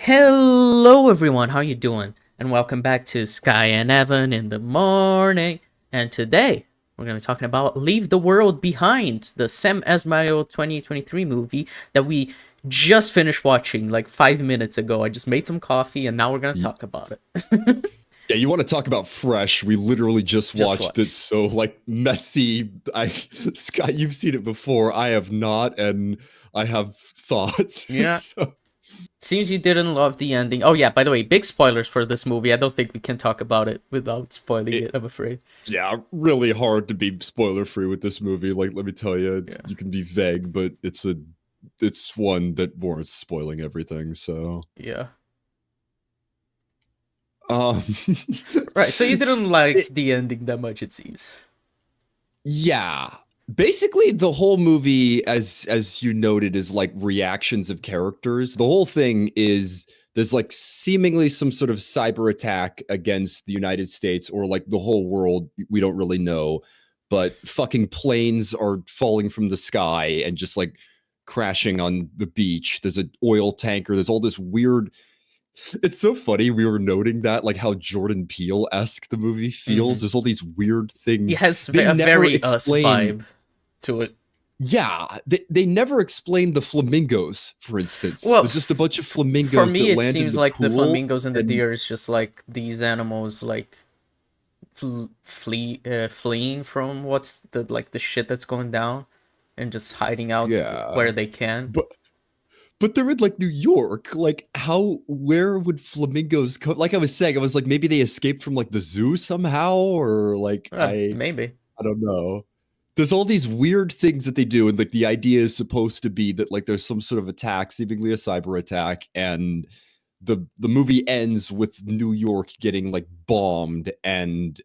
Hello everyone, how you doing? And welcome back to Skye and Evan in the morning. And today we're going to be talking about Leave the World Behind, the Sam Esmail 2023 movie that we just finished watching like 5 minutes ago. I just made some coffee and now we're going to Y- talk about it. Yeah, you want to talk about fresh? We literally just Just watched it, watch. so like messy. Scott, you've seen it before. I have not, and I have thoughts. Yeah. So, Seems you didn't love the ending. Oh yeah, by the way, big spoilers for this movie. I don't think we can talk about it without spoiling it, it, I'm afraid. yeah, really hard to be spoiler free with this movie. Like, let me tell you, Yeah. you can be vague, but it's one that warrants spoiling everything. So, Yeah. um, Right, so you didn't like it, the ending that much, it seems. Yeah. Basically the whole movie as you noted is like reactions of characters. The whole thing is there's like seemingly some sort of cyber attack against the United States or like the whole world, we don't really know, but fucking planes are falling from the sky and just like crashing on the beach. There's an oil tanker, there's all this weird. It's so funny. We were noting that, like how Jordan Peele-esque the movie feels. Hmm. There's all these weird It things. has They a never very us explain. vibe to it. Yeah, they never explain the flamingos, for instance. Well, There's just a bunch of for flamingos me, that it land in seems the like the pool, flamingos and the and deer is just like these animals, like fleeing from what's the shit that's going down, and just hiding out yeah, where they can. but they're in like New York. Like, how? Where would flamingos come? Like I was saying, I was like maybe they escaped from like the zoo somehow, or like Maybe. I don't know. There's all these weird things that they do, and like the idea is supposed to be that like there's some sort of attack, seemingly a cyber attack, and the movie ends with New York getting like bombed, and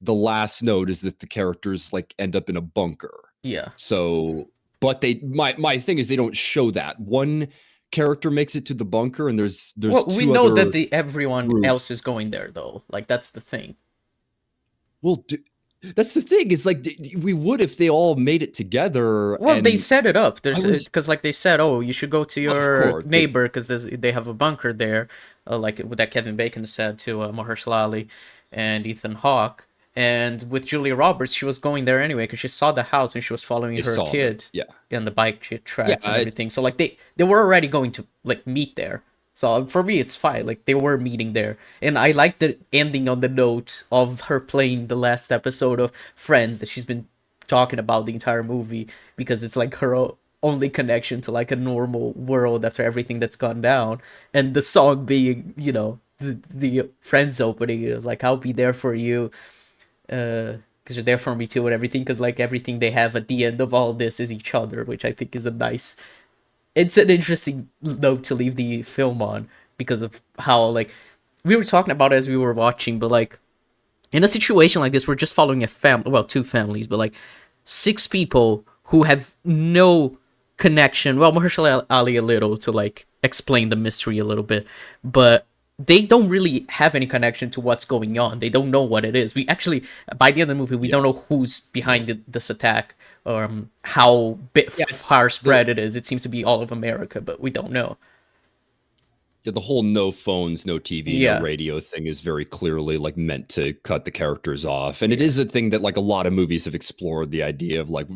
the last note is that the characters like end up in a bunker. Yeah. So, but they my thing is they don't show that. One character makes it to the bunker, and there's Well, we two know that other the everyone groups. else is going there though. Like that's the thing. Well, that's the thing. It's like we would if they all made it together. Well, they And set it up. I There's was, because like they said, oh, you should go to of your course, neighbor because they have a bunker there, like what that Kevin Bacon said to Mahershala Ali and Ethan Hawke. And with Julia Roberts, she was going there anyway because she saw the house and she was following they her saw that. kid Yeah, in the bike yeah. tracks and everything. So like they were already going to like meet there. So for me, it's fine. Like they were meeting there, and I like the ending on the note of her playing the last episode of Friends that she's been talking about the entire movie because it's like her only connection to like a normal world after everything that's gone down, and the song being the Friends opening like I'll be there for you because you're there for me too and everything because like everything they have at the end of all this is each other, which I think is a nice, it's an interesting note to leave the film on because of how like we were talking about as we were watching, but like in a situation like this, we're just following a family, well, two families, but like six people who have no connection. Well, Mahershala Ali a little to like explain the mystery a little bit, but they don't really have any connection to what's going on. They don't know what it is. We actually, by the end of the movie, we Yeah, don't know who's behind this attack or how yeah. far spread it is. It seems to be all of America, but we don't know. The whole no phones, no TV, no Yeah, radio thing is very clearly like meant to cut the characters off. And it yeah. is a thing that like a lot of movies have explored the idea of like,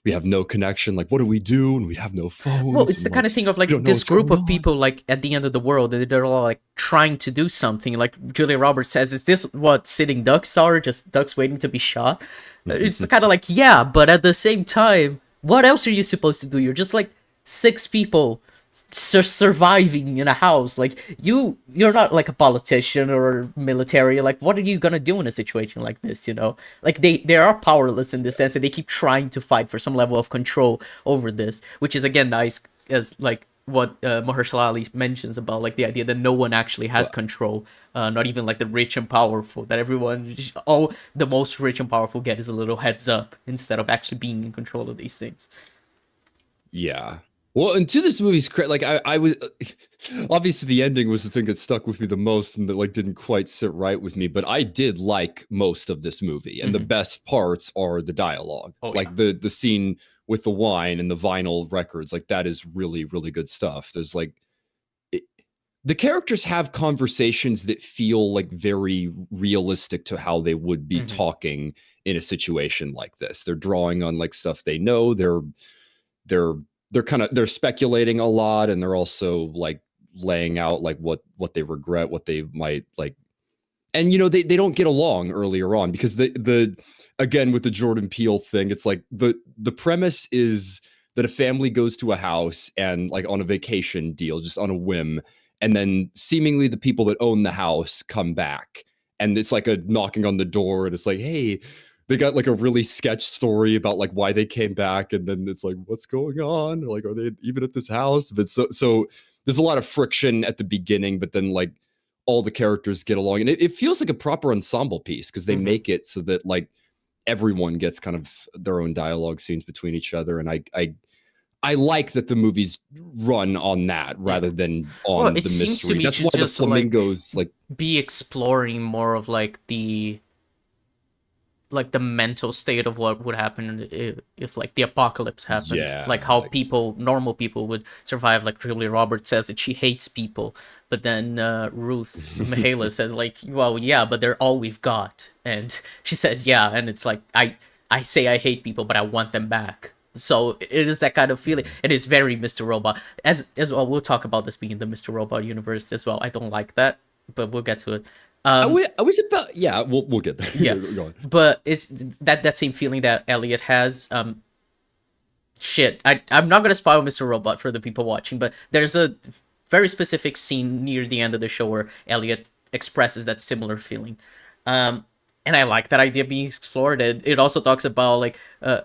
we have no connection. Like, what do we do? And we have no Well, phones it's and the kind like, of thing of we like don't know this what's group going of on. people like at the end of the world and they're all like trying to do something. Like Julia Roberts says, is this what sitting ducks are? Just ducks waiting to be shot? It's kind of like, yeah, but at the same time, what else are you supposed to do? You're just like six people surviving in a house. Like you're not like a politician or military. Like what are you gonna do in a situation like this, you know? Like they are powerless in this sense and they keep trying to fight for some level of control over this, which is again nice as like what Mahershala Ali mentions about like the idea that no one actually has Well, control, not even like the rich and powerful, that everyone, all the most rich and powerful get is a little heads up instead of actually being in control of these things. yeah. Well, and to this movie's credit, like I was obviously the ending was the thing that stuck with me the most and that like didn't quite sit right with me, but I did like most of this movie, and the Hmm. best parts are the dialogue, Oh yeah. like the scene with the wine and the vinyl records, like that is really really good stuff. There's like it, the characters have conversations that feel like very realistic to how they would be Mm-hmm. talking in a situation like this. They're drawing on like stuff they know. They're they're speculating a lot, and they're also like laying out like what they regret, what they might like. And they don't get along earlier on because the again with the Jordan Peele thing, it's like the premise is that a family goes to a house and like on a vacation deal, just on a whim, and then seemingly the people that own the house come back, and it's like a knocking on the door, and it's like, hey, they got like a really sketch story about like why they came back, and then it's like, what's going on? Like, are they even at this house? But so there's a lot of friction at the beginning, but then like all the characters get along, and it feels like a proper ensemble piece because they Mm-hmm. make it so that like everyone gets kind of their own dialogue scenes between each other, and I like that the movies run on that Yeah. rather than Well, on it the seems to mystery. me That's to why the just like flamingos like be exploring more of like the mental state of what would happen if like the apocalypse happened, like yeah how like people, normal people, would survive. Like Julia Roberts says that she hates people, but then Ruth Mihaela says like, well, yeah, but they're all we've got, and she says yeah, and it's like, I say I hate people, but I want them back. So it is that kind of feeling. It is very Mr. Robot, as well. We'll talk about this being the Mr. Robot universe as well. I don't like that, but we'll get to it. Um, I was about yeah we'll get there. yeah, Go on. but it's that same feeling that Elliot has. Shit, I'm not gonna spoil Mr. Robot for the people watching, but there's a very specific scene near the end of the show where Elliot expresses that similar feeling. Um, and I like that idea being explored. It also talks about like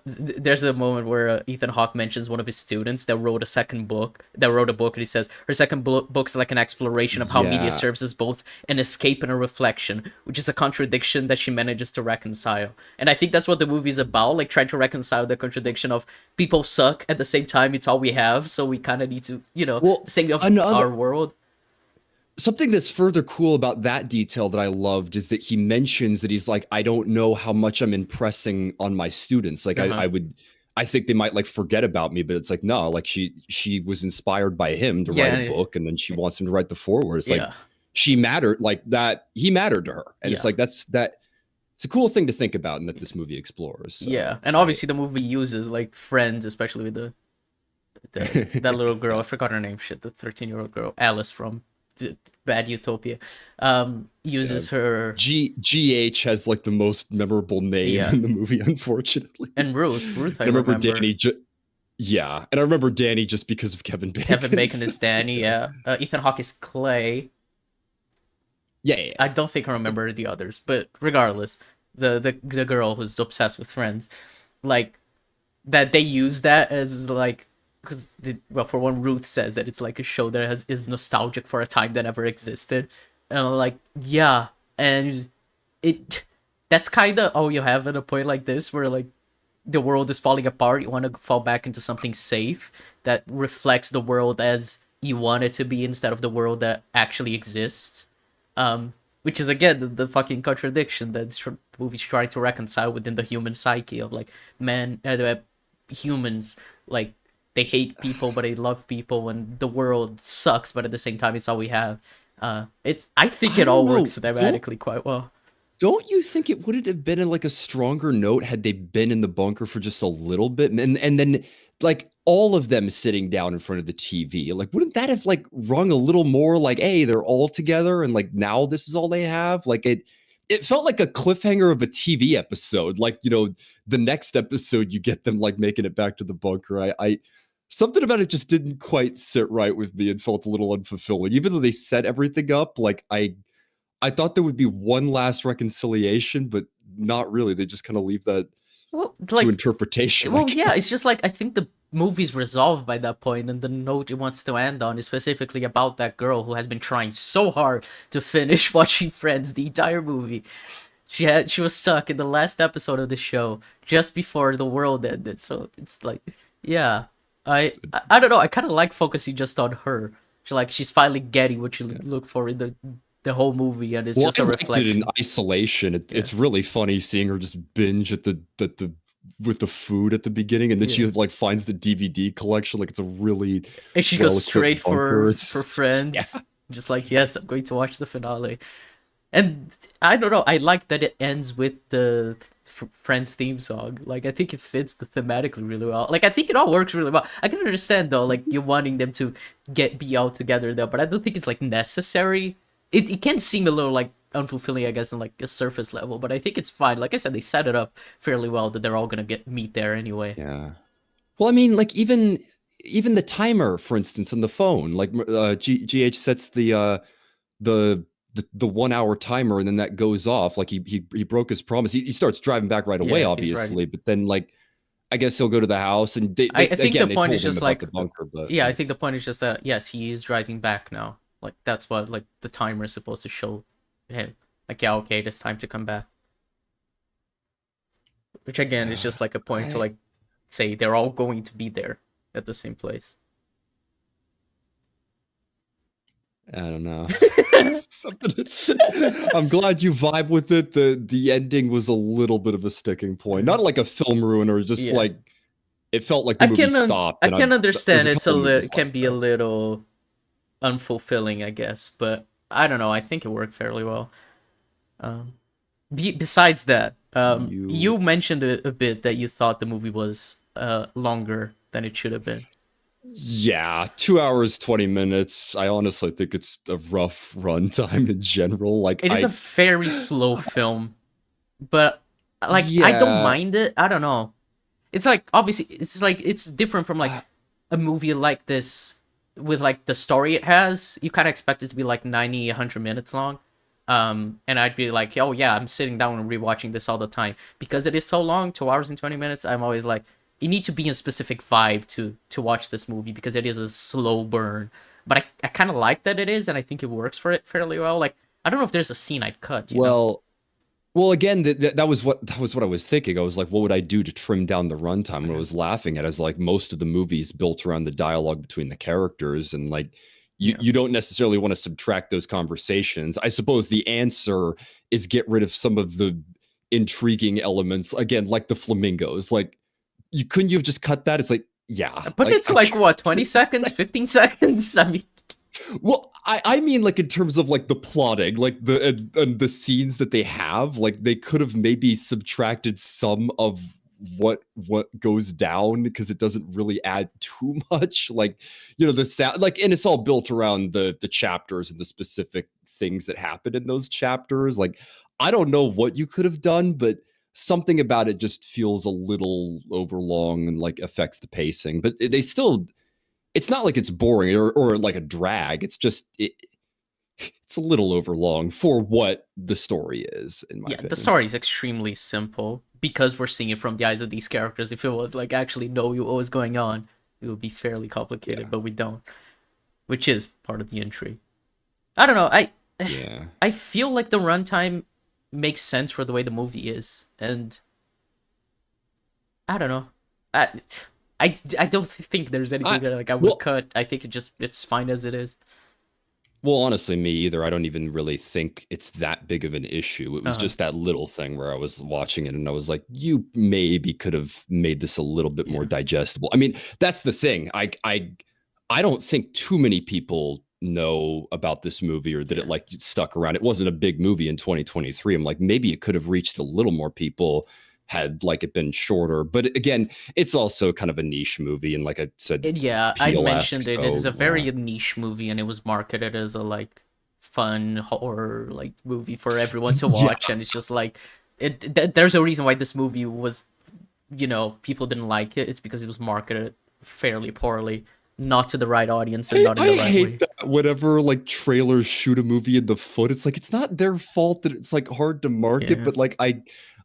there's a moment where Ethan Hawke mentions one of his students that wrote a book, and he says her second book's like an exploration of how media Yeah. serves as both an escape and a reflection, which is a contradiction that she manages to reconcile. And I think that's what the movie's about, like trying to reconcile the contradiction of people suck, at the same time it's all we have, so we kind of need to, Well, the same of another our world. something that's further cool about that detail that I loved is that he mentions that he's like, I don't know how much I'm impressing on my students. Like Uh-huh. I think they might like forget about me, but it's like, no, like she was inspired by him to write a Yeah. book, and then she wants him to write the foreword. It's like Yeah. she mattered, like that he mattered to her. And it's Yeah. like that it's a cool thing to think about and that this movie explores. Yeah, So and I obviously the movie uses like Friends, especially with the that little girl. I forgot her name. Shit, the 13-year-old girl, Alice from Bad Utopia, yeah. uses her. GH has like the most memorable name Yeah, in the movie, unfortunately. and Ruth, I And I remember remember. Danny. Yeah, and I remember Danny just because of Kevin Kevin Bacon. Bacon is Danny. Yeah, Ethan Hawke is Clay. Yeah, yeah, I don't think I remember the others, but regardless, the girl who's obsessed with Friends, like that they use that as like, because well, for one, Ruth says that it's like a show that is nostalgic for a time that never existed, and I'm like, yeah, and it that's kind of all you have at a point like this where like the world is falling apart. You want to fall back into something safe that reflects the world as you want it to be instead of the world that actually exists. Which is again the fucking contradiction that movies try to reconcile within the human psyche of like humans, like they hate people but they love people, and the world sucks but at the same time it's all we have. It's I think I it don't all know. works thematically quite well. Don't you think it would it have been in like a stronger note had they been in the bunker for just a little bit, and then like all of them sitting down in front of the TV? Like, wouldn't that have like rung a little more like, hey, they're all together, and like now this is all they have? Like it felt like a cliffhanger of a TV episode. Like, the next episode you get them like making it back to the bunker. I something about it just didn't quite sit right with me and felt a little unfulfilling. Even though they set everything up, like I thought there would be one last reconciliation, but not really. They just kind of leave that Well, to like, interpretation, I well, yeah, guess. it's just like I think the movie's resolved by that point, and the note it wants to end on is specifically about that girl who has been trying so hard to finish watching Friends the entire movie. She was stuck in the last episode of the show just before the world ended. So it's like, yeah, I don't know. I kind of like focusing just on her. She's finally getting what you Yeah. look for in the whole movie, and it's Well, just I a liked it in reflection. isolation. Yeah, It's really funny seeing her just binge at the with the food at the beginning, and then she yeah. like finds the DVD collection. Like it's a really And she goes well equipped straight for bunker. for Yeah, Friends. Just like, yes, I'm going to watch the finale. And I don't know, I like that it ends with the Friends theme song. Like, I think it fits the thematically really well. Like, I think it all works really well. I can understand though, like you wanting them to be out together though, but I don't think it's like necessary. It can seem a little like unfulfilling, I guess, on like a surface level, but I think it's fine. Like I said, they set it up fairly well that they're all gonna meet there anyway. Yeah. Well, I mean, like even the timer, for instance, on the phone, like GH sets the the 1 hour timer, and then that goes off. Like he broke his promise. He starts driving back right away, Yeah, he's driving. obviously, but then like I guess he'll go to the house, and I think the they point told is him just about like, the bunker, but yeah, I like, think the point is just that yes, he is driving back now. Like that's what like the timer is supposed to show him. Like, yeah, okay, it's time to come back. Which again is just like a point to I like say they're all going to be there at the same place. I don't know. Something. I'm glad you vibe with it. The ending was a little bit of a sticking point. Not like a film ruiner, just Yeah, like it felt like the movie stopped. I And can there's understand a couple movies it like can be a that. little unfulfilling, I guess, but I don't know. I think it worked fairly well. Um, besides that, You you mentioned a bit that you thought the movie was longer than it should have been. Yeah, 2 hours, 20 minutes. I honestly think it's a rough runtime in general. Like It is a very slow film, but like I don't yeah. mind it. I don't know. It's like obviously it's like it's different from like a movie like this with like the story it has. You kind of expect it to be like 90, 100 minutes long. And I'd be like, oh yeah, I'm sitting down and rewatching this all the time because it is so long, 2 hours and 20 minutes. I'm always like, you need to be in a specific vibe to watch this movie because it is a slow burn. But I kind of like that it is, and I think it works for it fairly well. Like, I don't know if there's a scene I'd cut, you know? Well, again, that was what I was thinking. I was like, what would I do to trim down the runtime? What I was laughing at is like most of the movies built around the dialogue between the characters, and like Yeah. you don't necessarily want to subtract those conversations. I suppose the answer is get rid of some of the intriguing elements. Again, like the flamingos. Like you couldn't you have just cut that? It's like, yeah, But it's like what, 20 seconds, 15 seconds? I mean, well, I mean, like in terms of like the plotting, like and the scenes that they have, like they could have maybe subtracted some of what goes down because it doesn't really add too much. Like, the sound, like, and it's all built around the chapters and the specific things that happen in those chapters. Like, I don't know what you could have done, but something about it just feels a little overlong and like affects the pacing. But they still it's not like it's boring or like a drag. It's just it's a little overlong for what the story is, in my yeah, the opinion. story is extremely simple because we're seeing it from the eyes of these characters. If it was like actually know what was going on, it would be fairly complicated, Yeah. but we don't, which is part of the intrigue. I don't know. Yeah. I feel like the runtime makes sense for the way the movie is, and I don't know. I I don't think there's anything I that like I would well cut. I think it's fine as it is. honestly, me either. I don't even really think it's that big of an issue. It was Uh-huh. just that little thing where I was watching it and I was like, you maybe could have made this a little bit more Yeah. digestible. I mean, that's the thing. I don't think too many people know about this movie or that it Yeah. like stuck around. It wasn't a big movie in 2023. I'm like, maybe it could have reached a little more people had like it been shorter. But again, it's also kind of a niche movie. And like I said, Yeah, I PLS. mentioned it. It is So a yeah. very niche movie, and it was marketed as a like fun horror like movie for everyone to Yeah. watch. And it's just like there's a reason why this movie was, people didn't like it. It's because it was marketed fairly poorly, not to the right audience, and not in I the right hate way. that whenever like trailers shoot a movie in the foot. It's like it's not their fault that it's like hard to market, Yeah. but like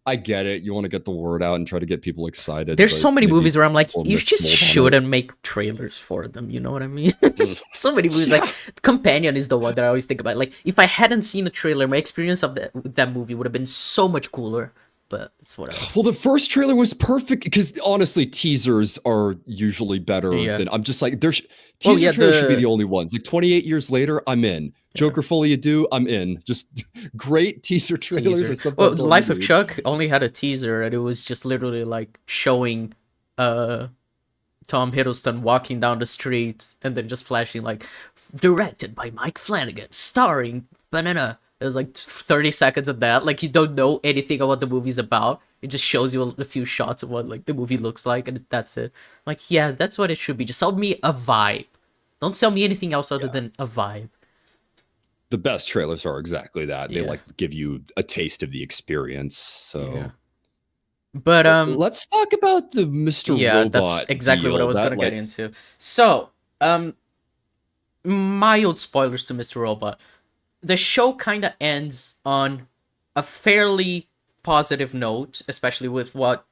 I get it. You want to get the word out and try to get people excited, There's but so many maybe movies where I'm like, people you just mismold on it. shouldn't make trailers for them. You know what I mean? Mm. So many movies, like Yeah. Companion is the one that I always think about. Like, if I hadn't seen a trailer, my experience of that movie would have been so much cooler. But it's whatever. Well, the first trailer was perfect because honestly, teasers are usually better Yeah. than I'm just like there's Well, teaser yeah. trailers should be the The only ones. Like 28 years later, I'm in. yeah, Joker Folie Do, I'm in. Just great teaser trailers teaser. are Well, sometimes all you Life of need. Chuck only had a teaser, and it was just literally like showing uh Tom Hiddleston walking down the street and then just flashing like directed by Mike Flanagan, starring banana. It was like 30 seconds of that. Like you don't know anything of what the movie's about. It just shows you a few shots of what like the movie looks like, and that's it. Like yeah, that's what it should be. Just sell me a vibe. Don't sell me anything else other Yeah. than a vibe. The best trailers are exactly that. They Yeah. like give you a taste of the experience. So Yeah. But let's talk about the Mr. yeah, Robot that's exactly what I deal. was That gonna get like into. So, mild spoilers to Mr. Robot. The show kind of ends on a fairly positive note, especially with what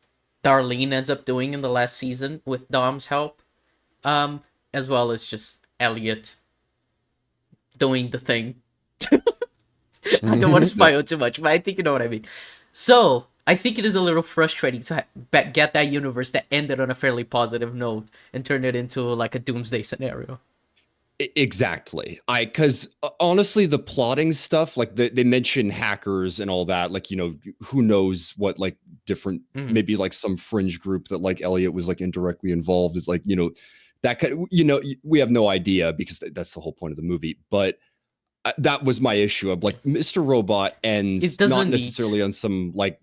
Darlene ends up doing in the last season with Dom's help, as well as just Elliot doing the thing. I don't want to spoil too much, but I think you know what I mean. So, I think it is a little frustrating to get that universe that ended on a fairly positive note and turn it into like a doomsday scenario. Exactly. Because honestly, the plotting stuff, like they mention hackers and all that, like, who knows what, like, different, maybe like some fringe group that like Elliot was like indirectly involved is like, that kind we have no idea because that's the whole point of the movie. But that was my issue of like Mr. Robot It ends not doesn't need. necessarily on some like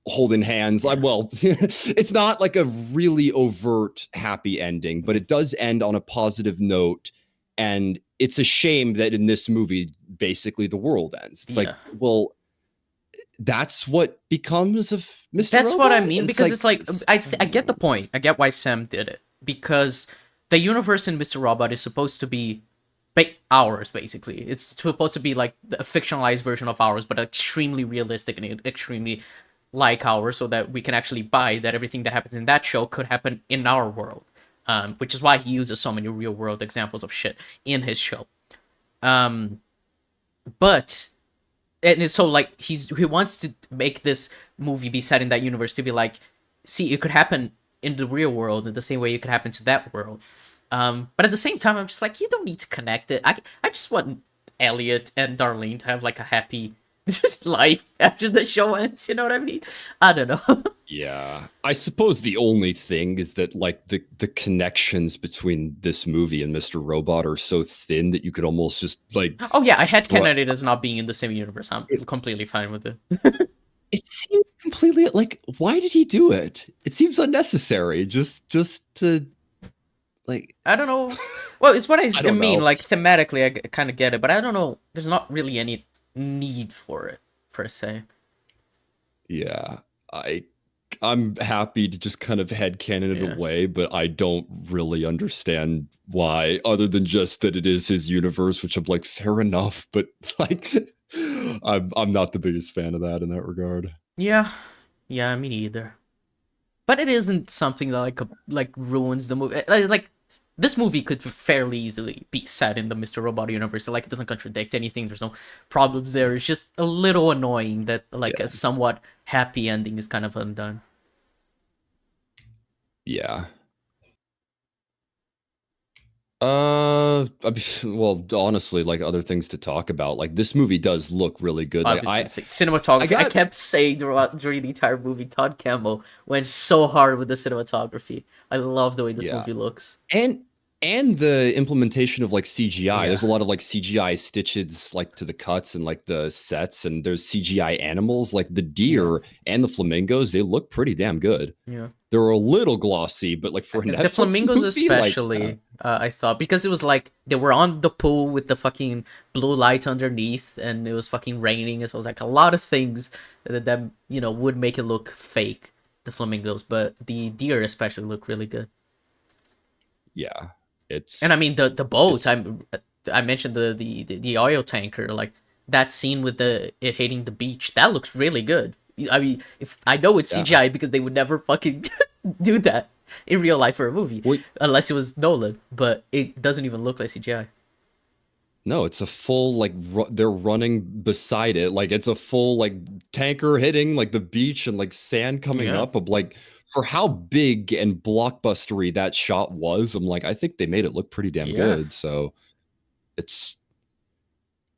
holding hands. Like, well, it's not like a really overt happy ending, but it does end on a positive note. And it's a shame that in this movie, basically the world ends. It's like, well, that's what becomes of Mr. That's Robot? what I mean, It's because it's like I get the point. I get why Sam did it, because the universe in Mr. Robot is supposed to be ours, basically. It's supposed to be like a fictionalized version of ours, but extremely realistic and extremely like ours, so that we can actually buy that everything that happens in that show could happen in our world. Which is why he uses so many real world examples of shit in his show. But and so like he wants to make this movie be set in that universe to be like, see, it could happen in the real world in the same way it could happen to that world. But at the same time, I'm just like, you don't need to connect it. I just want Elliot and Darlene to have like a happy life after the show ends. You know what I mean? I don't know. Yeah, I suppose the only thing is that like the connections between this movie and Mr. Robot are so thin that you could almost just like. Oh yeah, I had Kennedy as not being in the same universe. I'm completely fine with it. It seems completely like, why did he do it? It seems unnecessary. Just to like, I don't know. Well, it's what I mean. know. Like thematically, I kind of get it, but I don't know. There's not really any need for it per se. Yeah, I'm happy to just kind of headcanon it away, but I don't really understand why, other than just that it is his universe, which I'm like, fair enough, but like, I'm not the biggest fan of that in that regard. Yeah, me neither. But it isn't something that like ruins the movie. Like this movie could fairly easily be set in the Mr. Robot universe. Like it doesn't contradict anything. There's no problems there. It's just a little annoying that like a somewhat happy ending is kind of undone. Yeah. Well, honestly, like other things to talk about, like this movie does look really good. Like cinematography. I kept saying during the entire movie, Todd Campbell went so hard with the cinematography. I love the way this movie looks. And the implementation of like CGI. There's a lot of like CGI stitches like to the cuts and like the sets, and there's CGI animals like the deer and the flamingos. They look pretty damn good. Yeah, they were a little glossy, but like for a Netflix the flamingos movie, especially, like, I thought, because it was like they were on the pool with the fucking blue light underneath, and it was fucking raining. So it was like a lot of things that would make it look fake. The flamingos, but the deer especially look really good. Yeah. And I mean the boat. I mentioned the oil tanker, like that scene with it hitting the beach. That looks really good. I mean, if I know it's CGI because they would never fucking do that in real life for a movie, unless it was Nolan. But it doesn't even look like CGI. No, it's a full like they're running beside it, like it's a full like tanker hitting like the beach and like sand coming up. Of like, for how big and blockbustery that shot was, I'm like, I think they made it look pretty damn good. So it's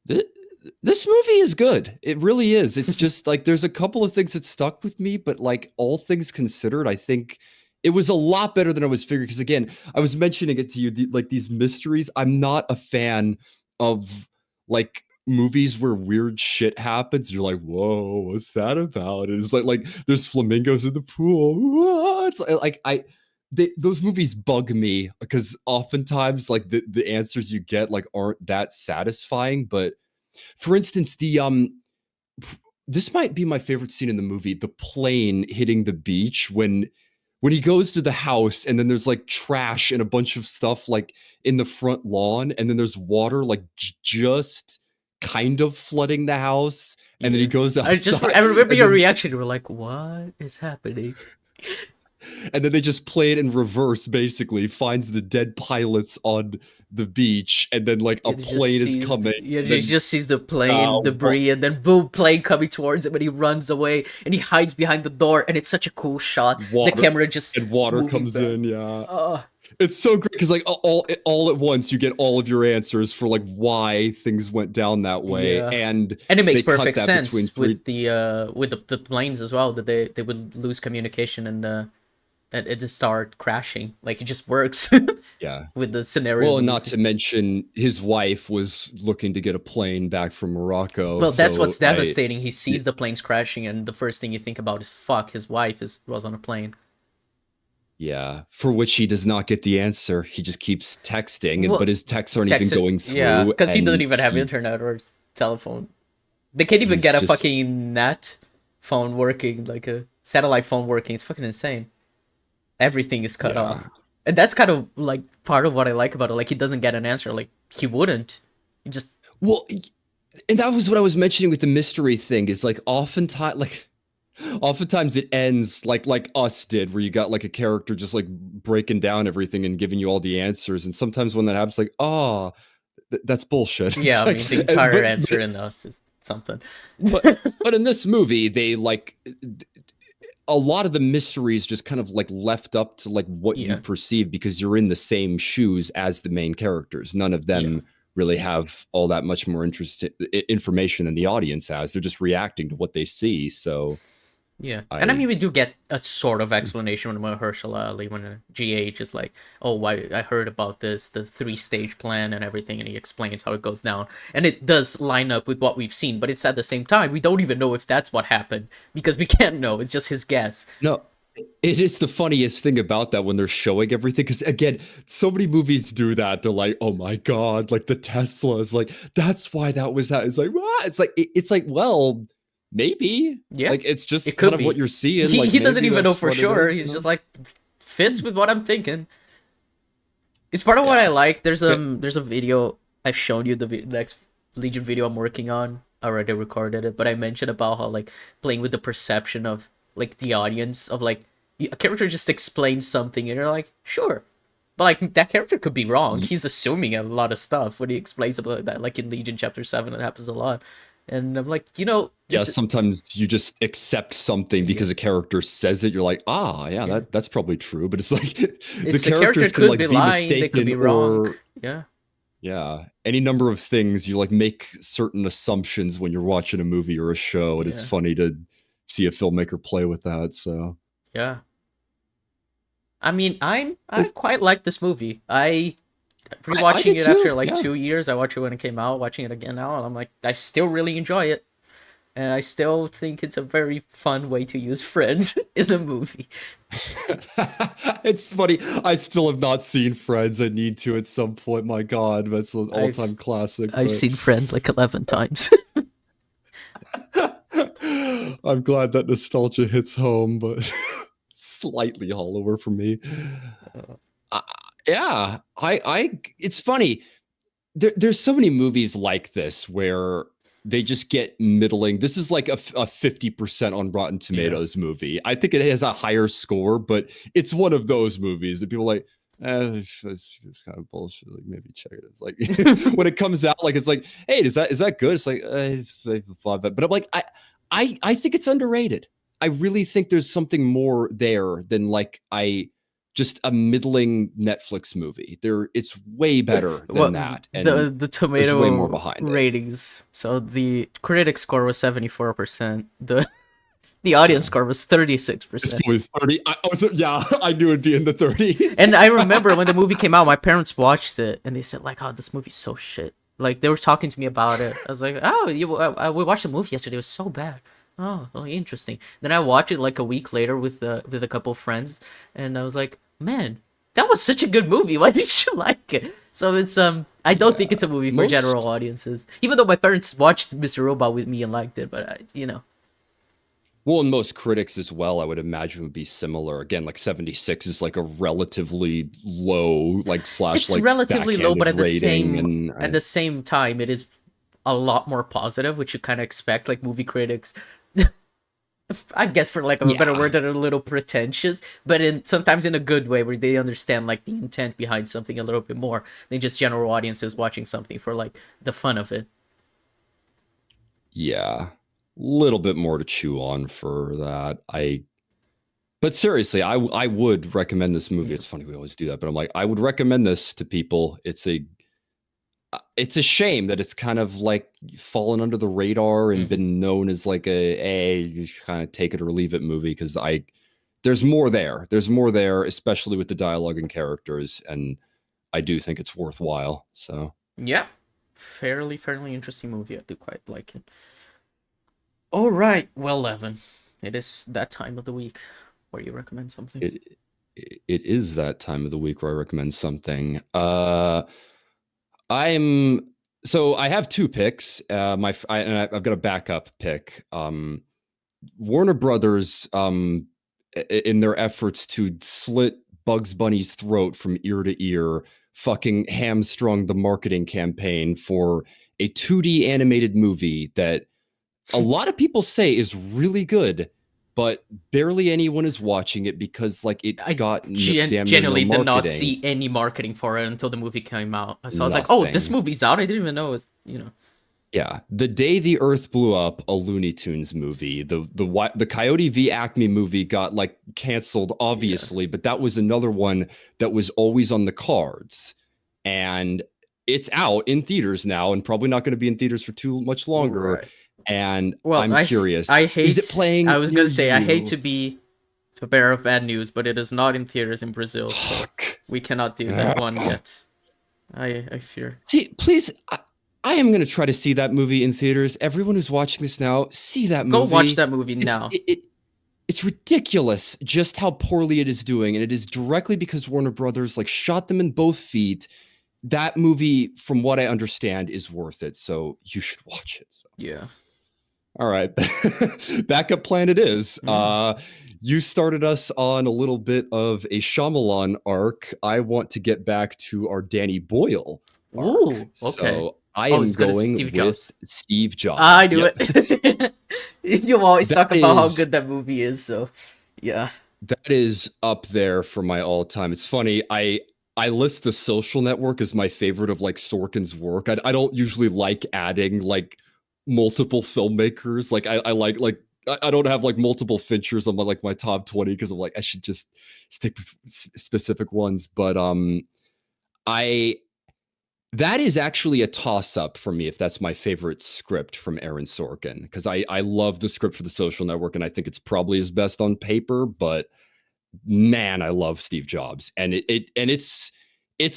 this movie is good. It really is. It's just like there's a couple of things that stuck with me, but like all things considered, I think it was a lot better than I was figuring. Because again, I was mentioning it to you, like these mysteries. I'm not a fan of like movies where weird shit happens. You're like, whoa, what's that about? And it's like there's flamingos in the pool. It's like those movies bug me because oftentimes like the answers you get like aren't that satisfying. But for instance, this might be my favorite scene in the movie, the plane hitting the beach when he goes to the house and then there's like trash and a bunch of stuff like in the front lawn and then there's water like just kind of flooding the house and then he Yeah. goes outside I remember and your then, reaction. You were like, "What is happening?" and then they just play it in reverse basically, finds the dead pilots on the beach and then like a It just plane is sees, coming yeah, and he then just sees the plane debris, and then boom, plane coming towards him, and he runs away, and he hides behind the door, and it's such a cool shot. The water camera just and water moving comes back. in, yeah. Oh, It's so great because like all at once you get all of your answers for like why things went down that way, yeah, and and it makes they cut perfect that between sense three. with the planes as well, that they would lose communication and it just start crashing. Like, it just works Yeah. with the scenario of Well, the and not movie. to mention his wife was looking to get a plane back from Morocco. Well, that's what's So devastating. He y- sees the planes crashing, and the first thing you think about is, fuck, his wife was on a plane. yeah, for which he does not get the answer. He just keeps texting, but Well, his texts aren't even text it, going yeah, through, because he doesn't and even have he internet or telephone. They can't even he's get a just fucking net phone working, like a satellite phone working. It's fucking insane. Everything is cut off, yeah. and that's kind of like part of what I like about it. Like, he doesn't get an answer. Like, he wouldn't. He just Well, and that was what I was mentioning with the mystery thing is like oftentimes it ends like us did where you got like a character just like breaking down everything and giving you all the answers and sometimes when that happens like that's bullshit. yeah. It's I like mean, the entire but answer in us is something. but in this movie they like a lot of the mysteries just kind of like left up to like what you Yeah, perceive because you're in the same shoes as the main characters. None of yeah. them really have all that much more information than the audience has. They're just reacting to what they see. So Yeah, and I I mean, we do get a sort of explanation when Mahershala Ali, when GH is like, "Oh, why I heard about this, the three-stage plan and everything," and he explains how it goes down, and it does line up with what we've seen. But it's at the same time, we don't even know if that's what happened because we can't know. It's just his guess. no, it is the funniest thing about that when they're showing everything. Because again, so many movies do that. They're like, "Oh my god!" Like the Tesla is like, "That's why that was that." It's like, what? It's like, well, maybe. Yeah, Like it's just it kind could of what be. you're seeing. He Like he doesn't maybe even know that's for what it sure. is. You He's just know? like, fits with what I'm thinking. It's part of what I Yeah. like. Yeah. There's a video I've shown you, the next Legion video I'm working on. I already recorded it, but I mentioned about how, like, playing with the perception of like the audience, of like, a character just explains something and you're like, sure, but like, that character could be wrong. He's assuming a lot of stuff when he explains about that. Like in Legion Chapter 7, it happens a lot, and I'm like, Yeah, sometimes you just accept something yeah, because a character says it. You're like, yeah, yeah. that's probably true. But it's like the It's, the character characters can could be like be lying, they could mistaken be wrong. or Yeah, yeah, any number of things. You like make certain assumptions when you're watching a movie or a show, and it's yeah, funny to see a filmmaker play with that. So yeah. I mean, If- I've quite liked this movie. I I rewatching did it after too. like Yeah. 2 years. I watched it when it came out. Watching it again now, and I'm like, I still really enjoy it, and I still think it's a very fun way to use friends in a movie. It's funny. I still have not seen Friends. I need to at some point. My God, that's an I've all-time classic. I've But seen Friends like 11 times. I'm glad that nostalgia hits home, but slightly hollower for me. Uh, yeah, it's funny. There's so many movies like this where they just get middling. This is like a 50% on Rotten Yeah, Tomatoes movie. I think it has a higher score, but it's one of those movies that people are like, it's kind of bullshit. Like maybe check it. It's like when it comes out, like it's like, hey, is that good? It's like, but I'm like, I think it's underrated. I really think there's something more there than like just a middling Netflix movie. It's way better than well, that, and the there's way more tomato behind it. ratings. So the critic score was 74%. The The audience Yeah. score was It's 36%. probably 30. Yeah, I knew it'd be in the 30s. And I remember when the movie came out, my parents watched it and they said like, "Oh, this movie's so shit." Like they were talking to me about it. I was like, "Oh, we watched the movie yesterday. It was so bad." Oh, well, interesting. Then I watched it like a week later with a couple of friends, and I was like, "Man, that was such a good movie. Why did you like it?" So it's I don't think Yeah. it's a movie for general Most audiences. Even though my parents watched Mr. Robot with me and liked it, but Well, and most critics as well, I would imagine would be similar. Again, like 76 is like a relatively low, like slash it's like relatively low, but backhanded rating, and at the same time, it is a lot more positive, which you kind of expect. Like movie critics, I guess for like a better yeah, word, that are a little pretentious, but in sometimes in a good way, where they understand like the intent behind something a little bit more than just general audiences watching something for like the fun of it. yeah, little bit more to chew on for that. But seriously, I would recommend this movie. Yeah. It's funny we always do that, but I'm like, I would recommend this to people. It's a shame that it's kind of like fallen under the radar and Hmm. been known as like you kind of take it or leave it movie, because there's more there. There's more there, especially with the dialogue and characters, and I do think it's worthwhile. So Yeah, fairly interesting movie. I do quite like it. All right, well, Evan, it is that time of the week where you recommend something. it it is that time of the week where I recommend something. I'm so I have two picks. I've got a backup pick. Warner Brothers, in their efforts to slit Bugs Bunny's throat from ear to ear, fucking hamstrung the marketing campaign for a 2D animated movie that a lot of people say is really good, but barely anyone is watching it because like it I got damn near no genuinely did not marketing. see any marketing for it until the movie came out. So I was like, "Oh, this Nothing. movie's out." I didn't even know it was. Yeah, The Day the Earth Blew Up, a Looney Tunes movie. The Coyote v Acme movie got like canceled, Yeah. obviously, but that was another one that was always on the cards, and it's out in theaters now, and probably not going to be in theaters for too much longer. Right. And Well, I'm curious, I is it hate. I playing was near gonna say I hate you? to be the bearer of bad news, but it is not in theaters in Brazil, so Fuck. we cannot do that one yet. I fear. See, please, I am going to try to see that movie in theaters. Everyone who's watching this now, see that Go watch movie. that movie It's now. it, it it's ridiculous just how poorly it is doing, and it is directly because Warner Brothers like shot them in both feet. That movie, from what I understand, is worth it, so you should watch it. So, Yeah. all right, backup plan it is. Yeah. You started us on a little bit of a Shyamalan arc. I want to get back to our Danny Boyle arc, Ooh. Okay. so I Oh, am as good as going Steve with Jobs. Steve I Jobs. knew Yep. it. You always That talk about how is good that movie is, so yeah. that is up there for my all-time. It's funny, I list The Social Network as my favorite of like Sorkin's work. I don't usually like adding like multiple filmmakers. Like I like I don't have like multiple Finchers on my top 20 because I'm like I should just stick with specific ones. But I that is actually a toss up for me if that's my favorite script from Aaron Sorkin, because I love the script for The Social Network and I think it's probably his best on paper, but man, I love Steve Jobs, and it's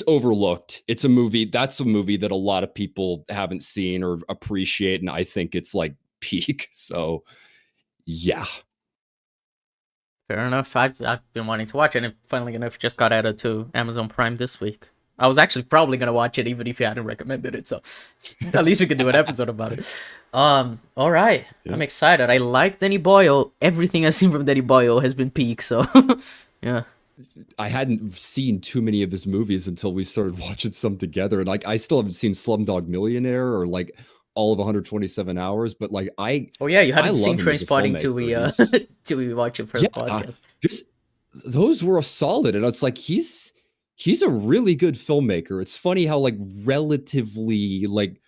overlooked. It's a movie that's a movie that a lot of people haven't seen or appreciate, and I think it's like peak. So yeah, Fair enough. I've been wanting to watch it, and finally enough just got added to Amazon Prime this week. I was actually probably gonna watch it even if you hadn't recommended it, so at least we could do an episode about it. All right. yeah. I'm excited. I like Danny Boyle. Everything I've seen from Danny Boyle has been peak, so yeah. I hadn't seen too many of his movies until we started watching some together, and like I still haven't seen Slumdog Millionaire or like all of 127 hours, but like Oh yeah, you I hadn't seen love him as a Trainspotting till we filmmaker. He's till we watch it for the yeah, podcast. just those were a solid, and it's like he's a really good filmmaker. It's funny how like relatively like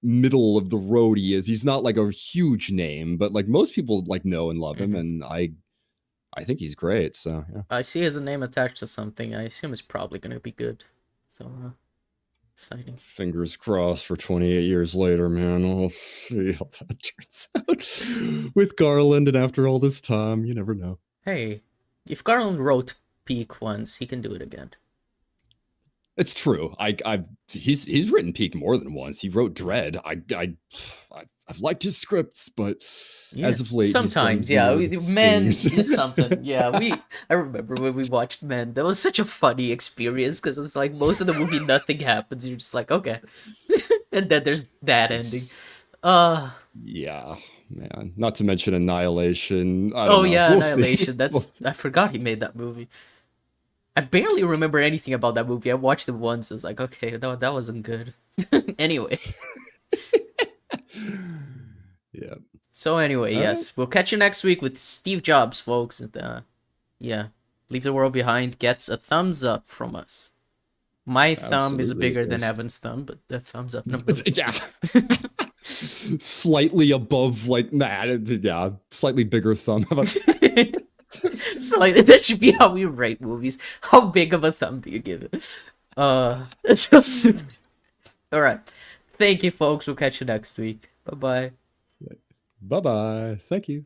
middle of the road he is. He's not like a huge name, but like most people like know and love him, Hmm. and I think he's great. So yeah. I see his name attached to something. I assume it's probably gonna be good. So Exciting. Fingers crossed for 28 years later, man. We'll see how that turns out with Garland. And after all this time, you never know. Hey, if Garland wrote Peak once, he can do it again. It's true. He's written Peak more than once. He wrote Dread. I've liked his scripts, but as of late, sometimes, Men is something. Yeah, I remember when we watched Men. That was such a funny experience because it's like most of the movie, nothing happens. You're just like, okay, and then there's that ending. Yeah, man. Not to mention Annihilation. I don't know. Yeah, We'll Annihilation. See. I forgot he made that movie. I barely remember anything about that movie. I watched it once. I was like, okay, that wasn't good. Anyway. Yeah. So anyway, yes, we'll catch you next week with Steve Jobs, folks. And yeah, Leave the World Behind gets a thumbs up from us. My thumb is bigger than Evan's thumb, but the thumbs up number. Yeah. Slightly above, like, yeah, slightly bigger thumb. Slightly, that should be how we rate movies. How big of a thumb do you give it? That's so stupid. All right. Thank you, folks. We'll catch you next week. Bye-bye. Bye-bye. Thank you.